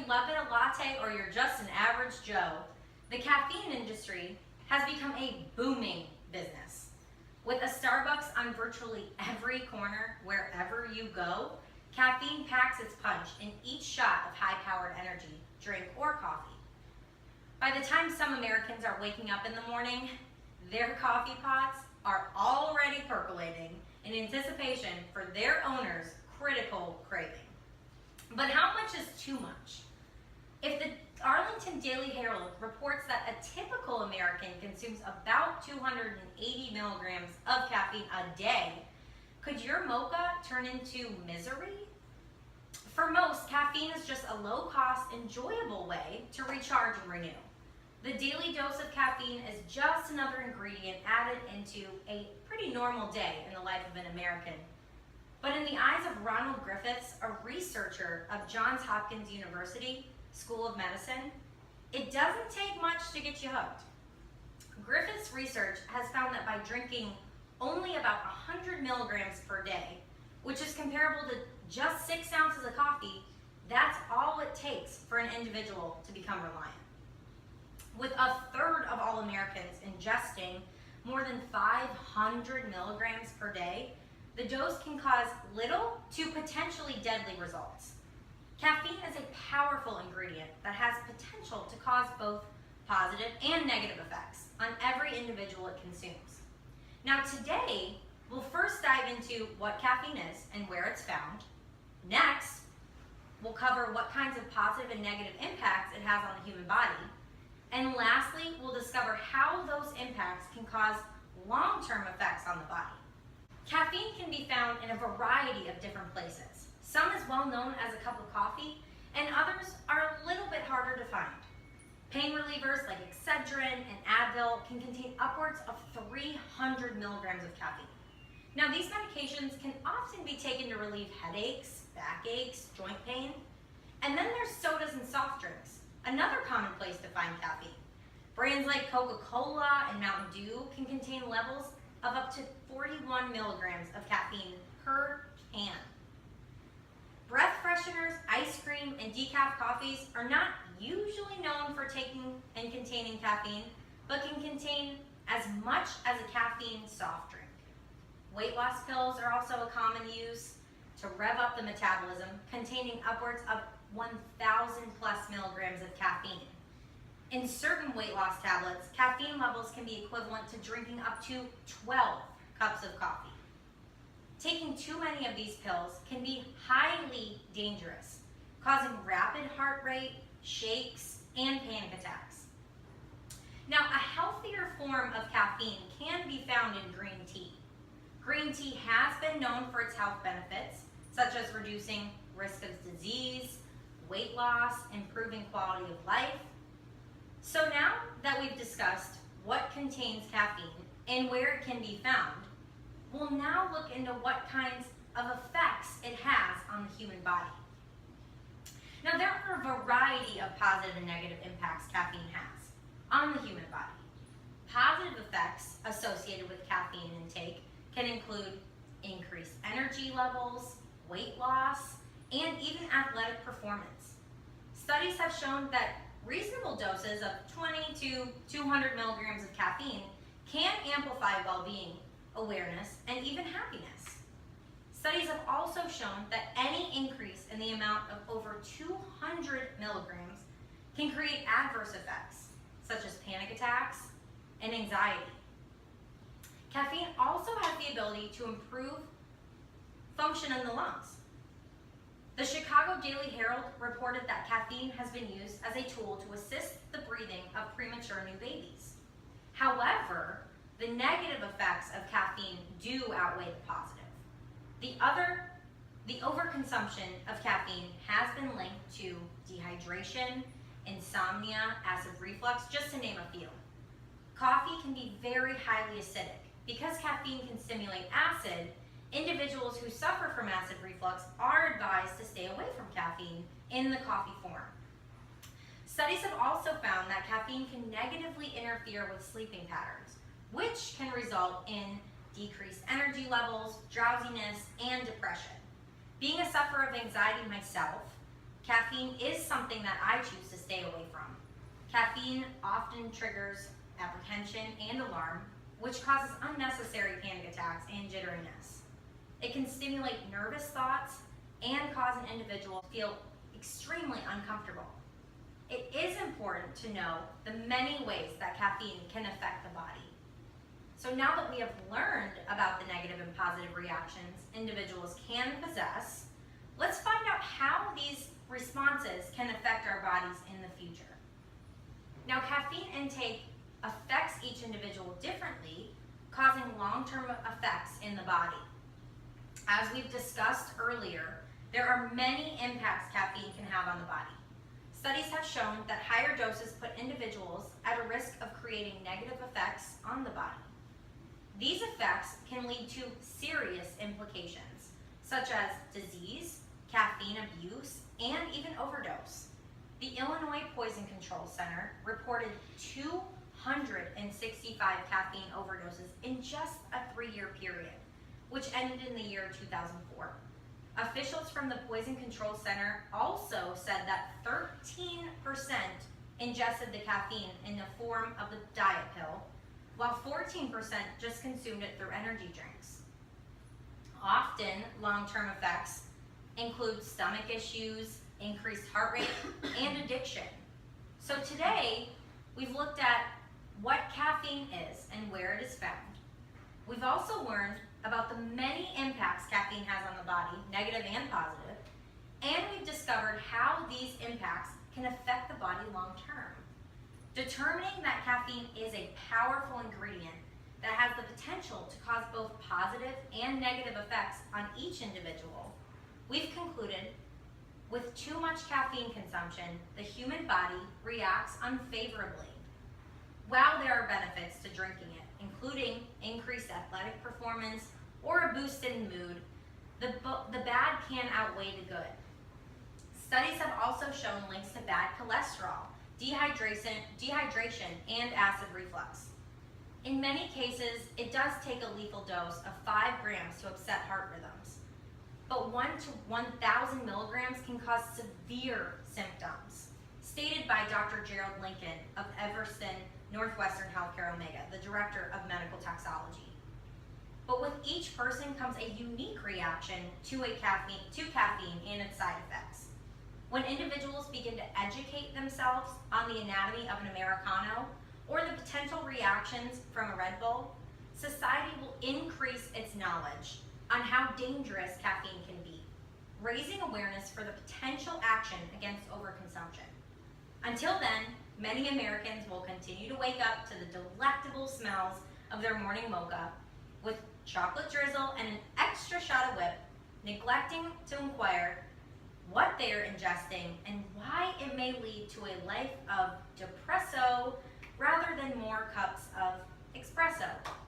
love it a latte or you're just an average Joe, the caffeine industry has become a booming business. With a Starbucks on virtually every corner, wherever you go, caffeine packs its punch in each shot of high-powered energy, drink, or coffee. By the time some Americans are waking up in the morning, their coffee pots are already percolating in anticipation for their owner's critical craving. But how much is too much? If the Arlington Daily Herald reports that a typical American consumes about 280 milligrams of caffeine a day, could your mocha turn into misery? For most, caffeine is just a low-cost, enjoyable way to recharge and renew. The daily dose of caffeine is just another ingredient added into a pretty normal day in the life of an American. But in the eyes of Ronald Griffiths, a researcher of Johns Hopkins University School of Medicine, it doesn't take much to get you hooked. Griffiths' research has found that by drinking only about 100 milligrams per day, which is comparable to just 6 ounces of coffee, that's all it takes for an individual to become reliant. With a third of all Americans ingesting more than 500 milligrams per day, the dose can cause little to potentially deadly results. Caffeine is a powerful ingredient that has potential to cause both positive and negative effects on every individual it consumes. Now today, we'll first dive into what caffeine is and where it's found. Next, we'll cover what kinds of positive and negative impacts it has on the human body. And lastly, we'll discover how those impacts can cause long-term effects on the body. Caffeine can be found in a variety of different places. Some is well known as a cup of coffee, and others are a little bit harder to find. Pain relievers like Excedrin and Advil can contain upwards of 300 milligrams of caffeine. Now, these medications can often be taken to relieve headaches, backaches, joint pain. And then there's sodas and soft drinks, another common place to find caffeine. Brands like Coca-Cola and Mountain Dew can contain levels of up to 41 milligrams of caffeine per can. Breath fresheners, ice cream, and decaf coffees are not usually known for taking and containing caffeine, but can contain as much as a caffeine soft drink. Weight loss pills are also a common use to rev up the metabolism, containing upwards of 1,000 plus milligrams of caffeine. In certain weight loss tablets, caffeine levels can be equivalent to drinking up to 12 cups of coffee. Taking too many of these pills can be highly dangerous, causing rapid heart rate, shakes, and panic attacks. Now, a healthier form of caffeine can be found in green tea. Green tea has been known for its health benefits, such as reducing risk of disease, weight loss, improving quality of life. So now that we've discussed what contains caffeine and where it can be found, we'll now look into what kinds of effects it has on the human body. Now, there are a variety of positive and negative impacts caffeine has on the human body. Positive effects associated with caffeine intake can include increased energy levels, weight loss, and even athletic performance. Studies have shown that reasonable doses of 20 to 200 milligrams of caffeine can amplify well-being, awareness, and even happiness. Studies have also shown that any increase in the amount of over 200 milligrams can create adverse effects, such as panic attacks and anxiety. Caffeine also has the ability to improve function in the lungs. The Chicago Daily Herald reported that caffeine has been used as a tool to assist the breathing of premature new babies. However, the negative effects of caffeine do outweigh the positive. The overconsumption of caffeine has been linked to dehydration, insomnia, acid reflux, just to name a few. Coffee can be very highly acidic. Because caffeine can stimulate acid, individuals who suffer from acid reflux are advised to stay away from caffeine in the coffee form. Studies have also found that caffeine can negatively interfere with sleeping patterns, which can result in decreased energy levels, drowsiness, and depression. Being a sufferer of anxiety myself, caffeine is something that I choose to stay away from. Caffeine often triggers apprehension and alarm, which causes unnecessary panic attacks and jitteriness. It can stimulate nervous thoughts and cause an individual to feel extremely uncomfortable. It is important to know the many ways that caffeine can affect the body. So now that we have learned about the negative and positive reactions individuals can possess, let's find out how these responses can affect our bodies in the future. Now, caffeine intake affects each individual differently, causing long-term effects in the body. As we've discussed earlier, there are many impacts caffeine can have on the body. Studies have shown that higher doses put individuals at a risk of creating negative effects on the body. These effects can lead to serious implications, such as disease, caffeine abuse, and even overdose. The Illinois Poison Control Center reported 265 caffeine overdoses in just a 3-year period, which ended in the year 2004. Officials from the Poison Control Center also said that 13% ingested the caffeine in the form of the diet pill, while 14% just consumed it through energy drinks. Often, long-term effects include stomach issues, increased heart rate, and addiction. So today, we've looked at what caffeine is and where it is found. We've also learned about the many impacts caffeine has on the body, negative and positive, and we've discovered how these impacts can affect the body long term. Determining that caffeine is a powerful ingredient that has the potential to cause both positive and negative effects on each individual, we've concluded with too much caffeine consumption, the human body reacts unfavorably. While there are benefits to drinking it, including increased athletic performance or a boost in mood, the bad can outweigh the good. Studies have also shown links to bad cholesterol, dehydration, and acid reflux. In many cases, it does take a lethal dose of 5 grams to upset heart rhythms, but 1 to 1,000 milligrams can cause severe symptoms, stated by Dr. Gerald Lincoln of Everston Northwestern Healthcare Omega, the director of medical toxicology. But with each person comes a unique reaction to caffeine and its side effects. When individuals begin to educate themselves on the anatomy of an Americano or the potential reactions from a Red Bull, society will increase its knowledge on how dangerous caffeine can be, raising awareness for the potential action against overconsumption. Until then, many Americans will continue to wake up to the delectable smells of their morning mocha with chocolate drizzle and an extra shot of whip, neglecting to inquire what they are ingesting and why it may lead to a life of depresso rather than more cups of espresso.